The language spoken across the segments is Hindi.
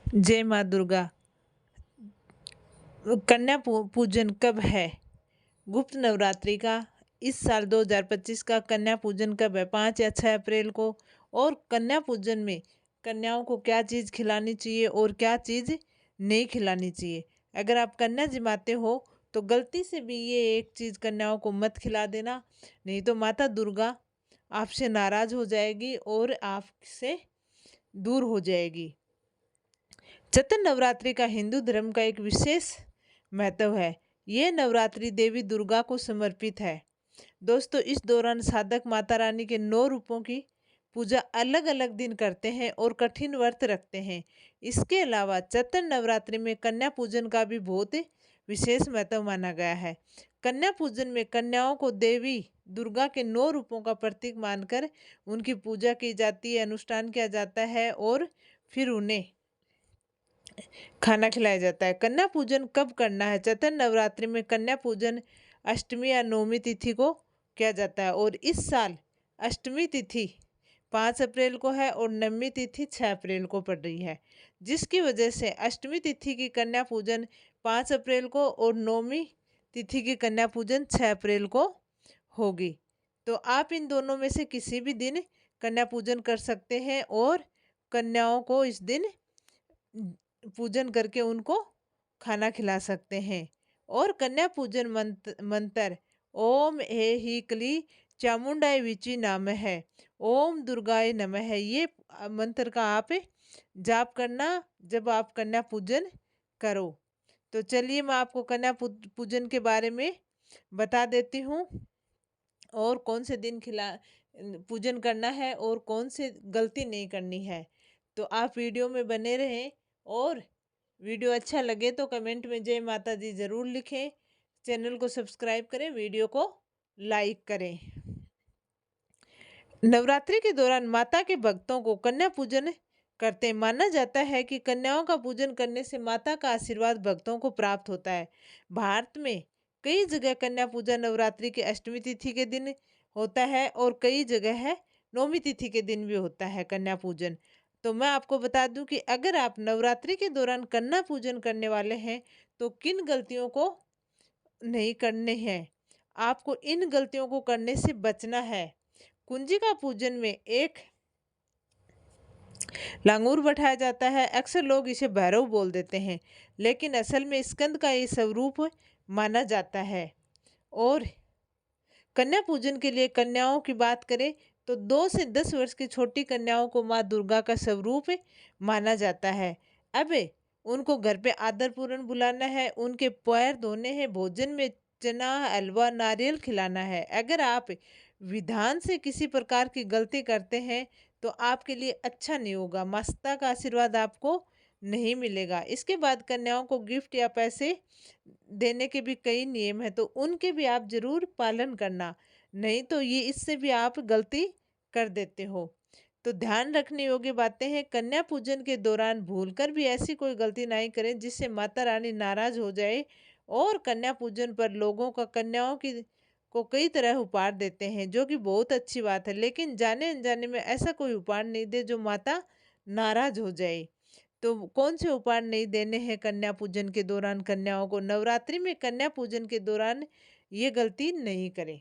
जय माँ दुर्गा। कन्या पूजन कब है? गुप्त नवरात्रि का इस साल 2025 का कन्या पूजन कब है? 5 या 6 अप्रैल को। और कन्या पूजन में कन्याओं को क्या चीज़ खिलानी चाहिए और क्या चीज़ नहीं खिलानी चाहिए। अगर आप कन्या जिमाते हो तो गलती से भी ये एक चीज़ कन्याओं को मत खिला देना, नहीं तो माता दुर्गा आपसे नाराज़ हो जाएगी और आपसे दूर हो जाएगी। चैत्र नवरात्रि का हिंदू धर्म का एक विशेष महत्व है। ये नवरात्रि देवी दुर्गा को समर्पित है। दोस्तों, इस दौरान साधक माता रानी के 9 रूपों की पूजा अलग अलग दिन करते हैं और कठिन व्रत रखते हैं। इसके अलावा चैत्र नवरात्रि में कन्या पूजन का भी बहुत विशेष महत्व माना गया है। कन्या पूजन में कन्याओं को देवी दुर्गा के 9 रूपों का प्रतीक मानकर उनकी पूजा की जाती है, अनुष्ठान किया जाता है और फिर उन्हें खाना खिलाया जाता है। कन्या पूजन कब करना है? चैत्र नवरात्रि में कन्या पूजन अष्टमी या नवमी तिथि को किया जाता है और इस साल अष्टमी तिथि 5 अप्रैल को है और नवमी तिथि 6 अप्रैल को पड़ रही है, जिसकी वजह से अष्टमी तिथि की कन्या पूजन 5 अप्रैल को और नवमी तिथि की कन्या पूजन 6 अप्रैल को होगी। तो आप इन दोनों में से किसी भी दिन कन्या पूजन कर सकते हैं और कन्याओं को इस दिन पूजन करके उनको खाना खिला सकते हैं। और कन्या पूजन मंत्र ओम हे ही कली चामुंडाय विची नाम है, ओम दुर्गाय नमः है। ये मंत्र का आप जाप करना जब आप कन्या पूजन करो। तो चलिए मैं आपको कन्या पूजन के बारे में बता देती हूँ और कौन से दिन पूजन करना है और कौन से गलती नहीं करनी है। तो आप वीडियो में बने रहें और वीडियो अच्छा लगे तो कमेंट में जय माता दी ज़रूर लिखें। चैनल को सब्सक्राइब करें, वीडियो को लाइक करें। नवरात्रि के दौरान माता के भक्तों को कन्या पूजन करते माना जाता है कि कन्याओं का पूजन करने से माता का आशीर्वाद भक्तों को प्राप्त होता है। भारत में कई जगह कन्या पूजा नवरात्रि की अष्टमी तिथि के दिन होता है और कई जगह है नवमी तिथि के दिन भी होता है कन्या पूजन। तो मैं आपको बता दूं कि अगर आप नवरात्रि के दौरान कन्या पूजन करने वाले हैं तो किन गलतियों को नहीं करने हैं। आपको इन गलतियों को करने से बचना है। कुंजिका पूजन में एक लांगूर बैठाया जाता है। अक्सर लोग इसे भैरव बोल देते हैं, लेकिन असल में स्कंद का ये स्वरूप माना जाता है। और कन्या पूजन के लिए कन्याओं की बात करें तो 2 से 10 वर्ष की छोटी कन्याओं को माँ दुर्गा का स्वरूप माना जाता है। अब उनको घर पे आदर पूर्ण बुलाना है, उनके पैर धोने हैं, भोजन में चना हलवा नारियल खिलाना है। अगर आप विधान से किसी प्रकार की गलती करते हैं तो आपके लिए अच्छा नहीं होगा, माता का आशीर्वाद आपको नहीं मिलेगा। इसके बाद कन्याओं को गिफ्ट या पैसे देने के भी कई नियम है, तो उनके भी आप जरूर पालन करना, नहीं तो ये इससे भी आप गलती कर देते हो। तो ध्यान रखने योग्य बातें हैं। कन्या पूजन के दौरान भूलकर भी ऐसी कोई गलती नहीं करें जिससे माता रानी नाराज हो जाए। और कन्या पूजन पर लोगों का कन्याओं की को कई तरह उपहार देते हैं, जो कि बहुत अच्छी बात है, लेकिन जाने अनजाने में ऐसा कोई उपहार नहीं दे जो माता नाराज हो जाए। तो कौन से उपहार नहीं देने हैं कन्या पूजन के दौरान कन्याओं को? नवरात्रि में कन्या पूजन के दौरान ये गलती नहीं करें।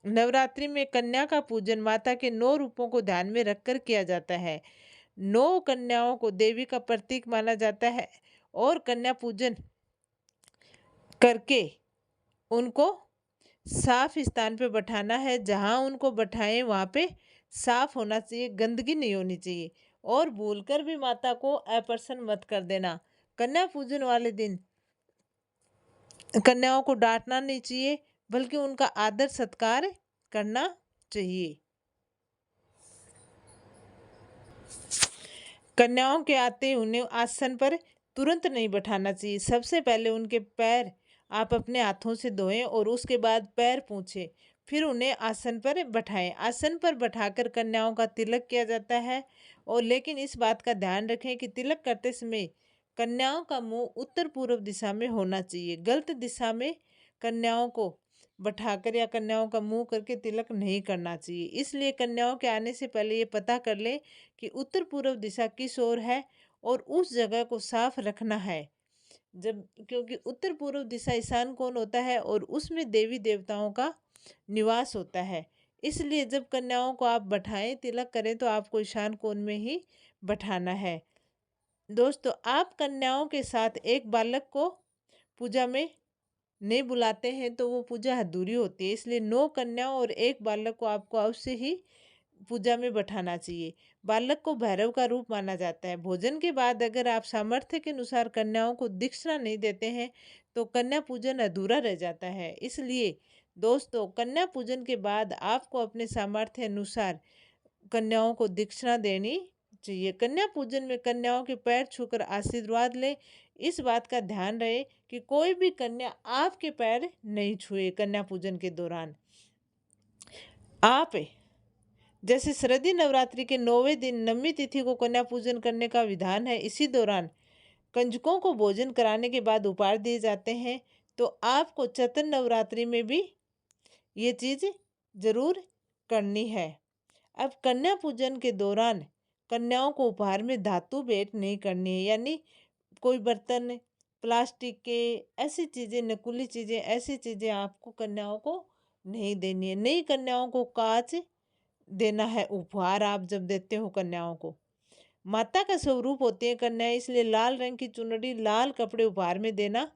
नवरात्रि में कन्या का पूजन माता के 9 रूपों को ध्यान में रखकर किया जाता है। 9 कन्याओं को देवी का प्रतीक माना जाता है और कन्या पूजन करके उनको साफ स्थान पे बैठाना है। जहाँ उनको बैठाएं वहाँ पे साफ होना चाहिए, गंदगी नहीं होनी चाहिए। और भूलकर भी माता को अप्रसन्न मत कर देना। कन्या पूजन वाले दिन कन्याओं को डांटना नहीं चाहिए, बल्कि उनका आदर सत्कार करना चाहिए। कन्याओं के आते उन्हें आसन पर तुरंत नहीं बैठाना चाहिए। सबसे पहले उनके पैर आप अपने हाथों से धोएं और उसके बाद पैर पोंछें, फिर उन्हें आसन पर बैठाएं। आसन पर बैठाकर कन्याओं का तिलक किया जाता है। और लेकिन इस बात का ध्यान रखें कि तिलक करते समय कन्याओं का मुंह उत्तर पूर्व दिशा में होना चाहिए। गलत दिशा में कन्याओं को बैठाकर या कन्याओं का मुंह करके तिलक नहीं करना चाहिए। इसलिए कन्याओं के आने से पहले ये पता कर लें कि उत्तर पूर्व दिशा किस ओर है और उस जगह को साफ रखना है। जब क्योंकि उत्तर पूर्व दिशा ईशान कोण होता है और उसमें देवी देवताओं का निवास होता है। इसलिए जब कन्याओं को आप बैठाएं, तिलक करें, तो आपको ईशान कोण में ही बैठाना है। दोस्तों, आप कन्याओं के साथ एक बालक को पूजा में नहीं बुलाते हैं तो वो पूजा अधूरी होती है। इसलिए 9 कन्याओं और एक बालक को आपको अवश्य ही पूजा में बैठाना चाहिए। बालक को भैरव का रूप माना जाता है। भोजन के बाद अगर आप सामर्थ्य के अनुसार कन्याओं को दीक्षिणा नहीं देते हैं तो कन्या पूजन अधूरा रह जाता है। इसलिए दोस्तों, कन्या पूजन के बाद आपको अपने सामर्थ्य अनुसार कन्याओं को दीक्षिणा देनी चाहिए। कन्या पूजन में कन्याओं के पैर छूकर आशीर्वाद लें। इस बात का ध्यान रहे कि कोई भी कन्या आपके पैर नहीं छुए कन्या पूजन के दौरान। आप जैसे शारदीय नवरात्रि के 9वें दिन नवमी तिथि को कन्या पूजन करने का विधान है। इसी दौरान कंजकों को भोजन कराने के बाद उपहार दिए जाते हैं। तो आपको चैत्र नवरात्रि में भी ये चीज़ जरूर करनी है। अब कन्या पूजन के दौरान कन्याओं को उपहार में धातु भेंट नहीं करनी है, यानी कोई बर्तन, प्लास्टिक के ऐसी चीज़ें, नकुली चीज़ें, ऐसी चीज़ें आपको कन्याओं को नहीं देनी है। नई कन्याओं को कांच देना है उपहार आप जब देते हो कन्याओं को। माता का स्वरूप होती है कन्याएं, इसलिए लाल रंग की चुनरी, लाल कपड़े उपहार में देना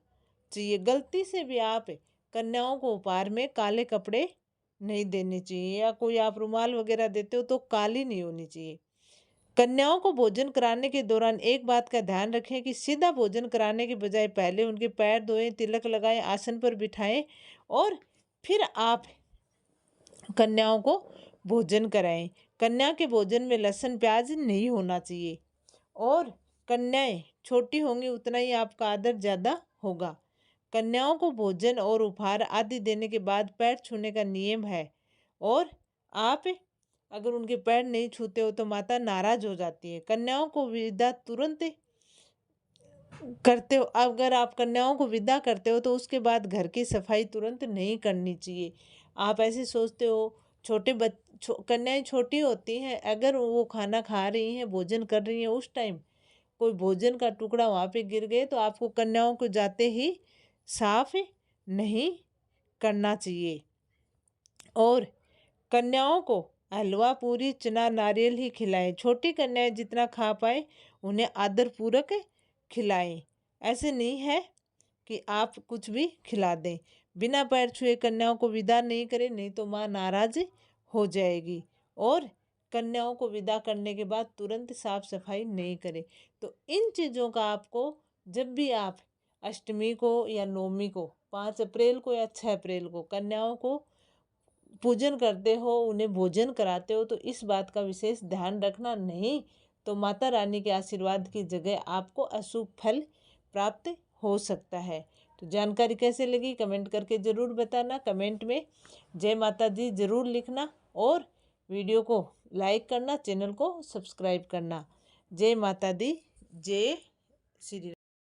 चाहिए। गलती से भी आप कन्याओं को उपहार में काले कपड़े नहीं देने चाहिए, या कोई आप रुमाल वगैरह देते हो तो काली नहीं होनी चाहिए। कन्याओं को भोजन कराने के दौरान एक बात का ध्यान रखें कि सीधा भोजन कराने के बजाय पहले उनके पैर धोएं, तिलक लगाएं, आसन पर बिठाएं और फिर आप कन्याओं को भोजन कराएं। कन्या के भोजन में लहसुन प्याज नहीं होना चाहिए और कन्याएं छोटी होंगी उतना ही आपका आदर ज़्यादा होगा। कन्याओं को भोजन और उपहार आदि देने के बाद पैर छूने का नियम है और आप अगर उनके पैर नहीं छूते हो तो माता नाराज हो जाती है। कन्याओं को विदा तुरंत करते हो, अगर आप कन्याओं को विदा करते हो तो उसके बाद घर की सफाई तुरंत नहीं करनी चाहिए। आप ऐसे सोचते हो कन्याएं छोटी होती हैं, अगर वो खाना खा रही हैं, भोजन कर रही हैं, उस टाइम कोई भोजन का टुकड़ा वहाँ पे गिर गए तो आपको कन्याओं को जाते ही साफ नहीं करना चाहिए। और कन्याओं को हलवा, पूरी, चना, नारियल ही खिलाएं। छोटी कन्याएं जितना खा पाए उन्हें आदरपूर्वक खिलाएं। ऐसे नहीं है कि आप कुछ भी खिला दें। बिना पैर छुए कन्याओं को विदा नहीं करें, नहीं तो माँ नाराज हो जाएगी। और कन्याओं को विदा करने के बाद तुरंत साफ सफाई नहीं करें। तो इन चीज़ों का आपको जब भी आप अष्टमी को या नवमी को, 5 अप्रैल को या 6 अप्रैल को कन्याओं को पूजन करते हो, उन्हें भोजन कराते हो, तो इस बात का विशेष ध्यान रखना। नहीं तो माता रानी के आशीर्वाद की जगह आपको अशुभ फल प्राप्त हो सकता है। तो जानकारी कैसे लगी कमेंट करके ज़रूर बताना। कमेंट में जय माता दी ज़रूर लिखना और वीडियो को लाइक करना, चैनल को सब्सक्राइब करना। जय माता दी, जय श्री।